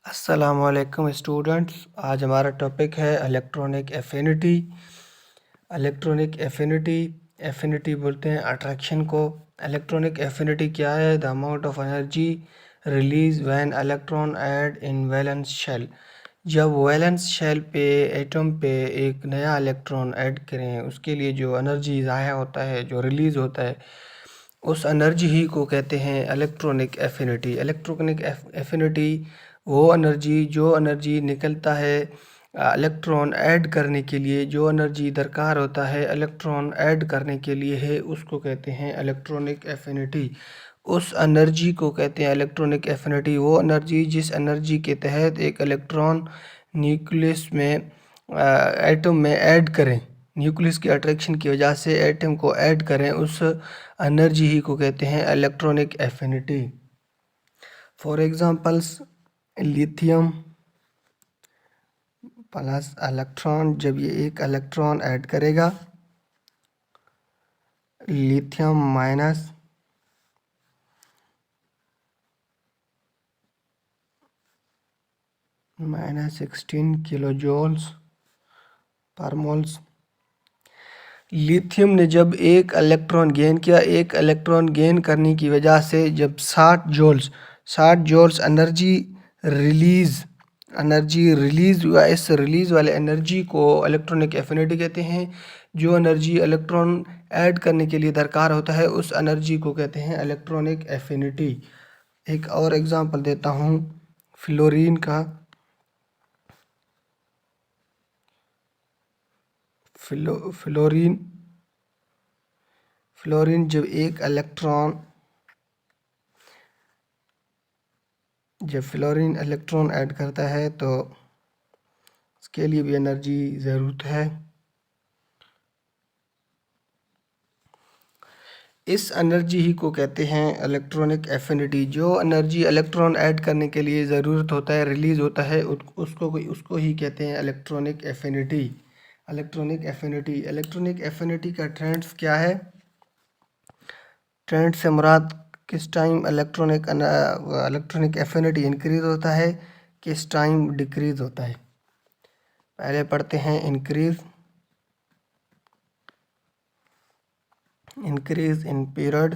अस्सलामुअलैकुम स्टूडेंट्स। आज हमारा टॉपिक है electronic affinity. Electronic affinity affinity बोलते हैं अट्रैक्शन को। इलेक्ट्रॉनिक एफिनिटी क्या है? The amount of energy release when electron add in valence shell. जब वैलेंस शेल पे एटम पे एक नया इलेक्ट्रॉन ऐड करें, उसके लिए जो एनर्जी ज़ाया होता है, जो रिलीज़ होता है, उस एनर्जी ही को कहते हैं इलेक्ट्रॉनिक एफिनिटी। इलेक्ट्रॉनिक एफिनिटी वो एनर्जी जो एनर्जी निकलता है इलेक्ट्रॉन ऐड करने के लिए, जो एनर्जी दरकार होता है इलेक्ट्रॉन ऐड करने के लिए है, उसको कहते हैं इलेक्ट्रॉनिक एफिनिटी। उस एनर्जी को कहते हैं इलेक्ट्रॉनिक एफिनिटी। वो एनर्जी जिस एनर्जी के तहत एक इलेक्ट्रॉन न्यूक्लियस में एटम में ऐड करें, न्यूक्लियस की अट्रैक्शन की वजह से एटम को ऐड करें, उस एनर्जी ही को कहते हैं electronic affinity. For examples, lithium plus electron, जब ये एक इलेक्ट्रॉन ऐड करेगा, lithium minus -16 kilo joules per moles. Lithium ने जब एक इलेक्ट्रॉन गेन किया, एक इलेक्ट्रॉन गेन करने की वजह से जब 60 जूल्स एनर्जी रिलीज हुआ, इस रिलीज वाले एनर्जी को इलेक्ट्रॉनिक एफिनिटी कहते हैं। जो एनर्जी इलेक्ट्रॉन ऐड करने के लिए दरकार होता है, उस एनर्जी को कहते हैं इलेक्ट्रॉनिक एफिनिटी। एक और एग्जांपल देता हूँ फ्लोरीन का। फ्लोरीन जब एक इलेक्ट्रॉन जब फ्लोरीन इलेक्ट्रॉन ऐड करता है तो उसके लिए भी एनर्जी ज़रूरत है। इस एनर्जी ही को कहते हैं इलेक्ट्रॉनिक एफिनिटी। जो एनर्जी इलेक्ट्रॉन ऐड करने के लिए ज़रूरत होता है, रिलीज़ होता है, उसको ही कहते हैं इलेक्ट्रॉनिक एफिनिटी। इलेक्ट्रॉनिक एफिनिटी का ट्रेंड्स क्या है? ट्रेंड से मुराद किस टाइम इलेक्ट्रॉनिक एफिनिटी इंक्रीज होता है, किस टाइम डिक्रीज होता है। पहले पढ़ते हैं इंक्रीज इन पीरियड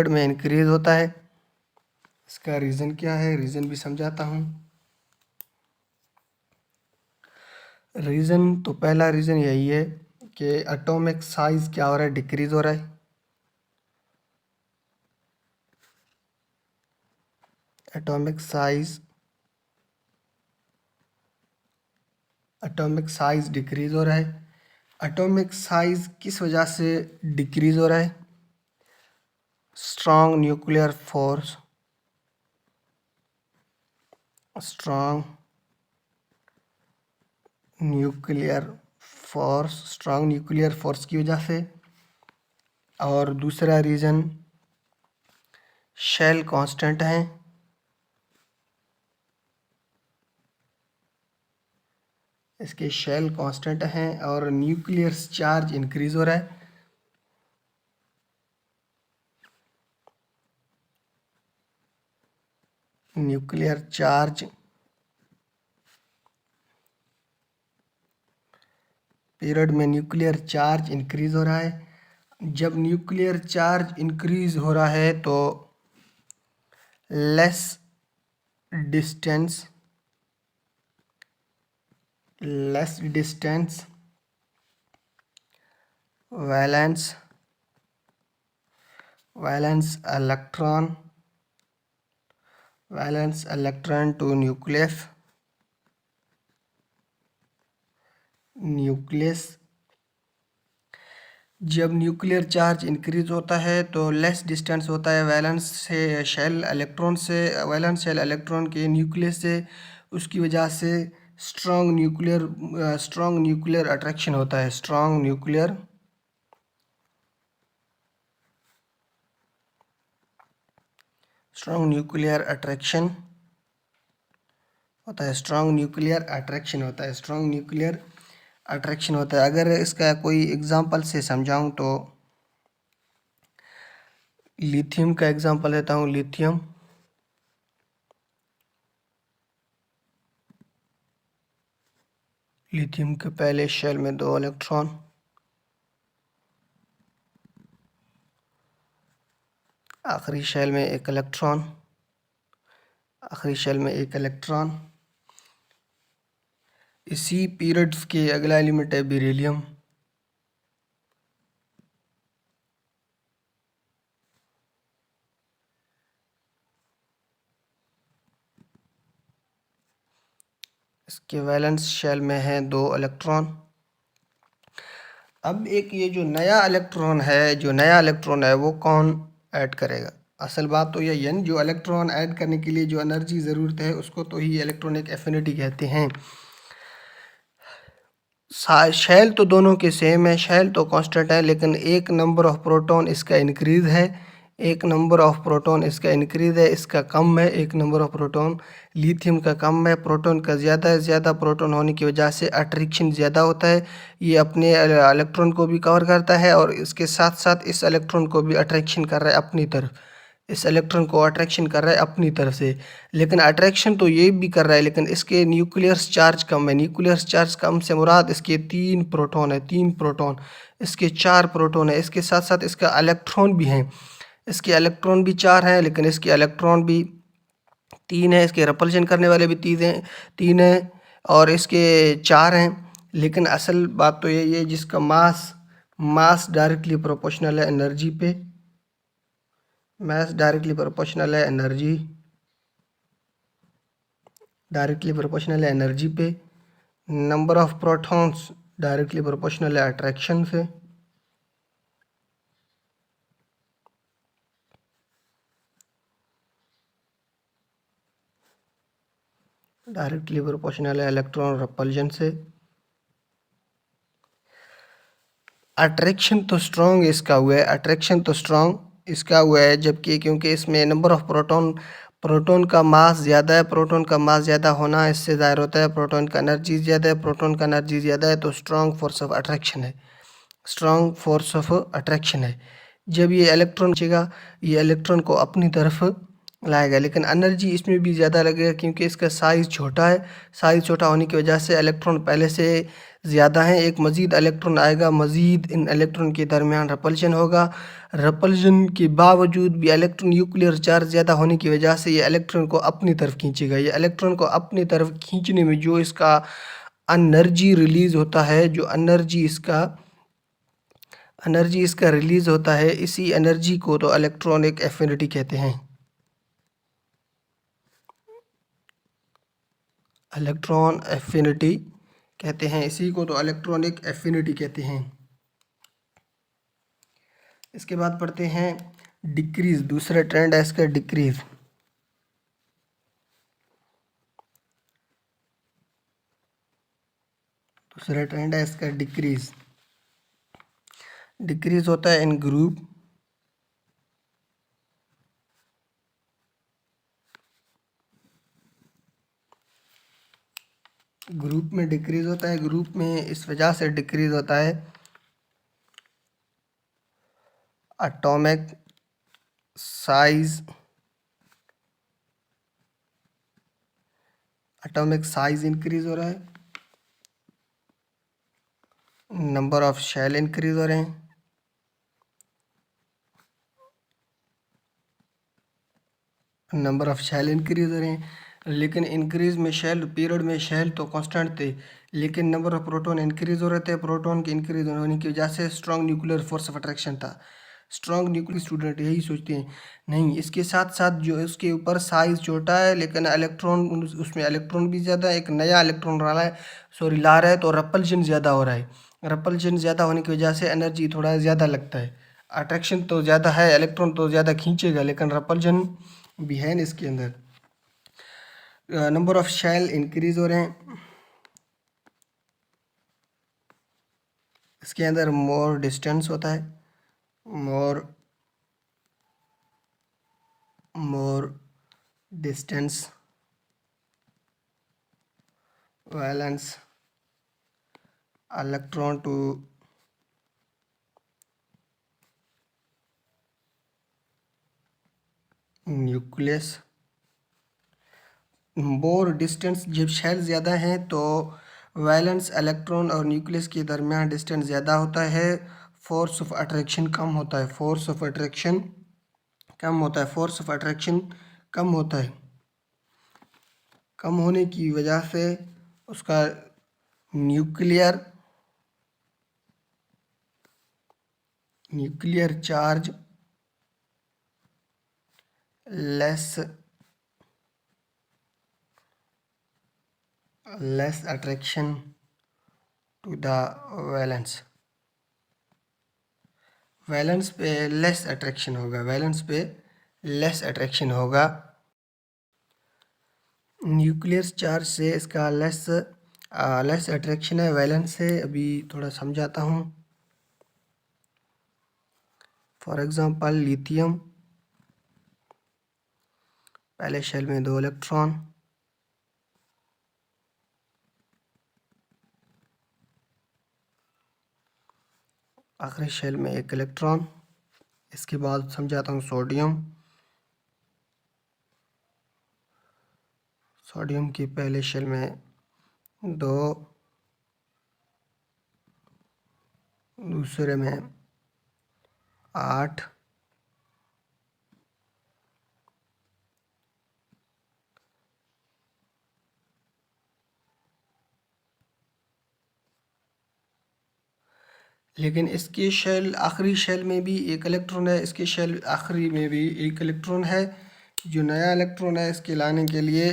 में इंक्रीज होता है। इसका रीज़न क्या है? रीज़न भी समझाता हूँ। रीज़न तो पहला रीज़न यही है कि एटॉमिक साइज़ क्या हो रहा है? डिक्रीज हो रहा है। एटॉमिक साइज़ डिक्रीज हो रहा है। एटॉमिक साइज़ किस वजह से डिक्रीज हो रहा है? Strong nuclear force strong nuclear force की वजह से। और दूसरा रीज़न शेल कांस्टेंट है। इसके शेल कांस्टेंट हैं और न्यूक्लियर चार्ज इंक्रीज हो रहा है। न्यूक्लियर चार्ज पीरियड में न्यूक्लियर चार्ज इंक्रीज हो रहा है। जब न्यूक्लियर चार्ज इंक्रीज हो रहा है तो less distance valence electron to nucleus. जब न्यूक्लियर चार्ज इंक्रीज होता है तो लेस डिस्टेंस होता है वैलेंस शेल इलेक्ट्रॉन के न्यूक्लियस से। उसकी वजह से स्ट्रॉन्ग न्यूक्लियर अट्रैक्शन होता है। स्ट्रॉन्ग न्यूक्लियर अट्रैक्शन होता है। स्ट्रॉन्ग न्यूक्लियर अट्रैक्शन होता है। अगर इसका कोई एग्जांपल से समझाऊं तो लिथियम का एग्जांपल देता हूँ। लिथियम लिथियम के पहले शेल में 2 इलेक्ट्रॉन, आखिरी शेल में 1 इलेक्ट्रॉन, आखिरी शेल में 1 इलेक्ट्रॉन। इसी पीरियड्स के अगला एलिमेंट है बेरिलियम। इसके वैलेंस शेल में है 2 इलेक्ट्रॉन। अब एक ये जो नया इलेक्ट्रॉन है वो कौन ऐड करेगा? असल बात तो यही है न, जो इलेक्ट्रॉन ऐड करने के लिए जो एनर्जी ज़रूरत है उसको तो ही इलेक्ट्रॉनिक एफिनिटी कहते हैं। शेल तो दोनों के सेम है, शेल तो कांस्टेंट है, लेकिन एक नंबर ऑफ प्रोटॉन इसका इंक्रीज़ है, एक नंबर ऑफ प्रोटॉन इसका इंक्रीज़ है, इसका कम है। एक नंबर ऑफ प्रोटॉन लिथियम का कम है, प्रोटॉन का ज़्यादा है। ज़्यादा प्रोटॉन होने की वजह से अट्रैक्शन ज़्यादा होता है, ये अपने इलेक्ट्रॉन को भी कवर करता है और इसके साथ साथ इस इलेक्ट्रॉन को भी अट्रैक्शन कर रहा है अपनी तरफ, इस इलेक्ट्रॉन को अट्रैक्शन कर रहा है अपनी तरफ से। लेकिन अट्रैक्शन तो ये भी कर रहा है, लेकिन इसके न्यूक्लियर चार्ज कम है। न्यूक्लियर चार्ज कम से मुराद इसके 3 प्रोटॉन है, 3 प्रोटॉन, इसके 4 प्रोटॉन है। इसके साथ साथ इसका इलेक्ट्रॉन भी हैं, इसके इलेक्ट्रॉन भी 4 हैं, लेकिन इसके इलेक्ट्रॉन भी 3 है। इसके रिपल्शन करने वाले भी 3 हैं और इसके 4 हैं। लेकिन असल बात तो यही है, जिसका मास डायरेक्टली प्रोपोर्शनल है एनर्जी पे, मास डायरेक्टली प्रोपोर्शनल है एनर्जी पे। Number of protons directly proportional है अट्रैक्शन से। डायरेक्टली प्रोपोर्शनल है इलेक्ट्रॉन रिपल्शन से। अट्रैक्शन तो स्ट्रॉन्ग इसका हुआ है, जबकि क्योंकि इसमें नंबर ऑफ प्रोटॉन का मास ज़्यादा है, प्रोटॉन का मास ज़्यादा होना इससे ज़ाहिर होता है प्रोटॉन का एनर्जी ज़्यादा है, प्रोटॉन का एनर्जी ज़्यादा है तो स्ट्रॉन्ग फोर्स ऑफ अट्रैक्शन है। जब ये इलेक्ट्रॉन बचेगा, ये इलेक्ट्रॉन को अपनी तरफ लाएगा, लेकिन एनर्जी इसमें भी ज़्यादा लगेगा क्योंकि इसका साइज़ छोटा है। साइज़ छोटा होने की वजह से इलेक्ट्रॉन पहले से ज़्यादा हैं, एक मज़ीद इलेक्ट्रॉन आएगा, मज़ीद इन इलेक्ट्रॉन के दरमियान रिपल्शन होगा। रिपल्शन के बावजूद भी इलेक्ट्रॉन न्यूक्लियर चार्ज ज़्यादा होने की वजह से ये इलेक्ट्रॉन को अपनी तरफ खींचेगा। ये इलेक्ट्रॉन को अपनी तरफ खींचने में जो इसका एनर्जी रिलीज़ होता है, जो एनर्जी इसका रिलीज़ होता है, इसी एनर्जी को तो इलेक्ट्रॉनिक एफिनिटी कहते हैं। इलेक्ट्रॉन एफिनिटी कहते हैं, इसी को तो इलेक्ट्रॉनिक एफिनिटी कहते हैं। इसके बाद पढ़ते हैं डिक्रीज। दूसरा ट्रेंड है इसका डिक्रीज। दूसरा ट्रेंड है इसका डिक्रीज। डिक्रीज होता है इन ग्रुप में डिक्रीज होता है। ग्रुप में इस वजह से डिक्रीज होता है एटॉमिक साइज इंक्रीज हो रहा है, नंबर ऑफ शेल इंक्रीज हो रहे हैं, लेकिन इंक्रीज में शेल पीरियड में शेल तो कांस्टेंट थे, लेकिन नंबर ऑफ प्रोटॉन इंक्रीज हो रहे थे। प्रोटॉन के इंक्रीज होने की वजह से strong nuclear force of attraction था। स्ट्रॉन्ग न्यूक्लियर स्टूडेंट यही सोचते हैं, नहीं इसके साथ साथ जो उसके ऊपर साइज छोटा है लेकिन उसमें इलेक्ट्रॉन भी ज़्यादा है, एक नया इलेक्ट्रॉन ला रहा है तो रपल्शन ज़्यादा हो रहा है। रपल्शन ज़्यादा होने की वजह से एनर्जी थोड़ा ज़्यादा लगता है। अट्रैक्शन तो ज़्यादा है, इलेक्ट्रॉन तो ज़्यादा खींचेगा, लेकिन रपल्शन भी है ना इसके अंदर। नंबर ऑफ शेल इंक्रीज हो रहे हैं। इसके अंदर मोर डिस्टेंस होता है, more distance valence electron to nucleus. More distance, जब शेल ज़्यादा हैं तो वैलेंस इलेक्ट्रॉन और न्यूक्लियस के दरमियान डिस्टेंस ज़्यादा होता है, फोर्स ऑफ अट्रैक्शन कम होता है, फोर्स ऑफ अट्रैक्शन कम होता है, फोर्स ऑफ अट्रैक्शन कम होता है। कम होने की वजह से उसका nuclear charge less attraction to the valence. Valence पे लेस अट्रैक्शन होगा, वैलेंस पे लेस अट्रैक्शन होगा। न्यूक्लियर चार्ज से इसका लेस अट्रैक्शन है वैलेंस से। अभी थोड़ा समझाता हूँ। फॉर एग्जांपल लिथियम, पहले शेल में 2 इलेक्ट्रॉन, आखिरी शेल में 1 इलेक्ट्रॉन। इसके बाद समझाता हूँ सोडियम की पहले शेल में 2, दूसरे में 8, लेकिन इसके शेल आखिरी शेल में भी 1 इलेक्ट्रॉन है, इसके शेल आखिरी में भी 1 इलेक्ट्रॉन है। जो नया इलेक्ट्रॉन है इसके लाने के लिए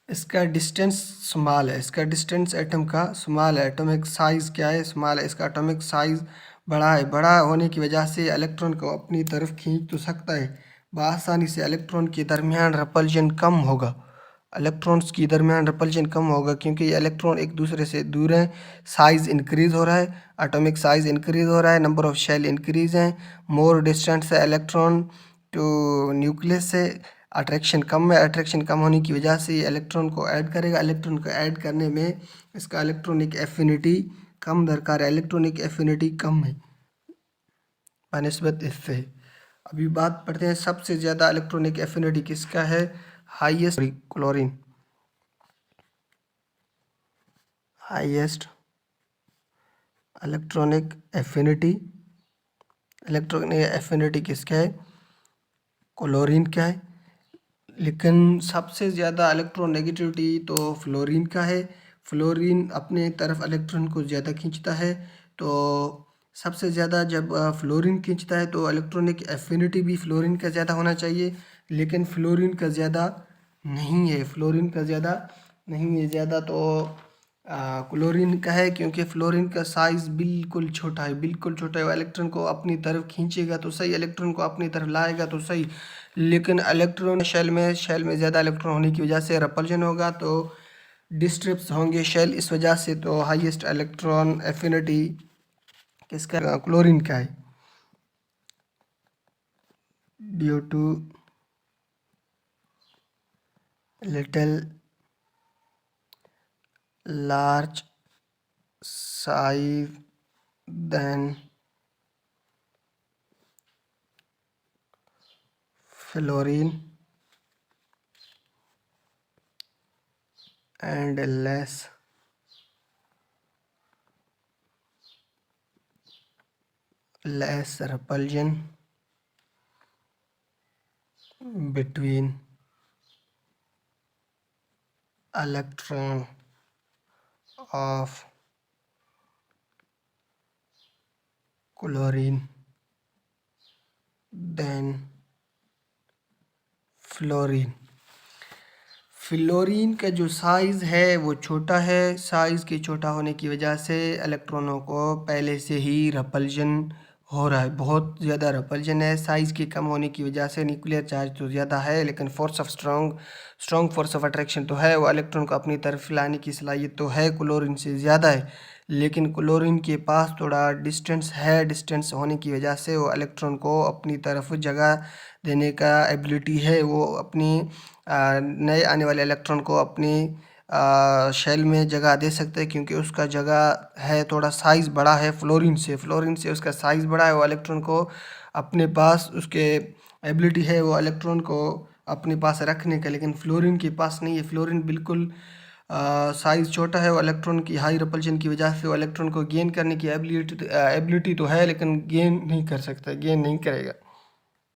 इसका डिस्टेंस स्मॉल है, इसका डिस्टेंस एटम का स्मॉल है। एटॉमिक साइज़ क्या है? स्मॉल है। इसका एटॉमिक साइज़ बड़ा है। बड़ा होने की वजह से इलेक्ट्रॉन को अपनी तरफ खींच तो सकता है बआसानी से। इलेक्ट्रॉन के दरमियान रिपल्जन कम होगा, इलेक्ट्रॉन्स की दरमियान रिपल्जन कम होगा क्योंकि ये इलेक्ट्रॉन एक दूसरे से दूर हैं। साइज़ इंक्रीज़ हो रहा है, एटॉमिक साइज़ इंक्रीज़ हो रहा है, नंबर ऑफ शेल इंक्रीज़ हैं। मोर डिस्टेंस है इलेक्ट्रॉन टू न्यूक्लियस से, अट्रैक्शन कम है। अट्रैक्शन कम होने की वजह से ये इलेक्ट्रॉन को ऐड करेगा। इलेक्ट्रॉन को ऐड करने में इसका इलेक्ट्रॉनिक एफिनिटी कम दरकार है, इलेक्ट्रॉनिक एफिनिटी कम है बनिस्बत इससे। अभी बात पढ़ते हैं सबसे ज़्यादा इलेक्ट्रॉनिक एफिनिटी किसका है? Highest chlorine, highest electronic affinity किसका है? क्लोरीन का है। लेकिन सबसे ज़्यादा इलेक्ट्रोनेगेटिविटी तो फ्लोरीन का है। फ्लोरीन अपने तरफ इलेक्ट्रॉन को ज़्यादा खींचता है। तो सबसे ज़्यादा जब फ्लोरीन खींचता है तो इलेक्ट्रॉनिक एफिनिटी भी फ्लोरीन का ज़्यादा होना चाहिए, लेकिन फ्लोरीन का ज़्यादा नहीं है। फ्लोरीन का ज़्यादा नहीं है, ज़्यादा तो क्लोरीन का है क्योंकि फ्लोरीन का साइज़ बिल्कुल छोटा है, बिल्कुल छोटा है। वो इलेक्ट्रॉन को अपनी तरफ खींचेगा तो सही, इलेक्ट्रॉन को अपनी तरफ लाएगा तो सही, लेकिन इलेक्ट्रॉन शेल में ज़्यादा इलेक्ट्रॉन होने की वजह से रिपल्जन होगा तो डिस्टर्ब्स होंगे शेल। इस वजह से तो हाईएस्ट इलेक्ट्रॉन एफिनिटी किसका? क्लोरीन का है। Due to little large size than fluorine and less repulsion between electron of chlorine than fluorine. Fluorine का जो साइज़ है वो छोटा है। साइज़ के छोटा होने की वजह से इलेक्ट्रॉनों को पहले से ही रिपल्जन हो रहा है, बहुत ज़्यादा रिपल्जन है। साइज़ के कम होने की वजह से न्यूक्लियर चार्ज तो ज़्यादा है, लेकिन force of strong force of attraction तो है, वो इलेक्ट्रॉन को अपनी तरफ लाने की सलाहियत तो है, क्लोरीन से ज़्यादा है। लेकिन क्लोरीन के पास थोड़ा डिस्टेंस है, डिस्टेंस होने की वजह से वो इलेक्ट्रॉन को अपनी तरफ जगह देने का एबिलिटी है। वो अपनी नए आने वाले इलेक्ट्रॉन को अपनी शेल में जगह दे सकता है, क्योंकि उसका जगह है थोड़ा साइज़ बड़ा है फ्लोरीन से उसका साइज़ बड़ा है। वो इलेक्ट्रॉन को अपने पास उसके एबिलिटी है वो इलेक्ट्रॉन को अपने पास रखने का, लेकिन फ्लोरीन के पास नहीं है। फ्लोरीन बिल्कुल साइज़ छोटा है। वो इलेक्ट्रॉन की हाई रिपल्शन की वजह से वो इलेक्ट्रॉन को गेन करने की एबिलिटी तो है, लेकिन गेन नहीं कर सकता, गेन नहीं करेगा।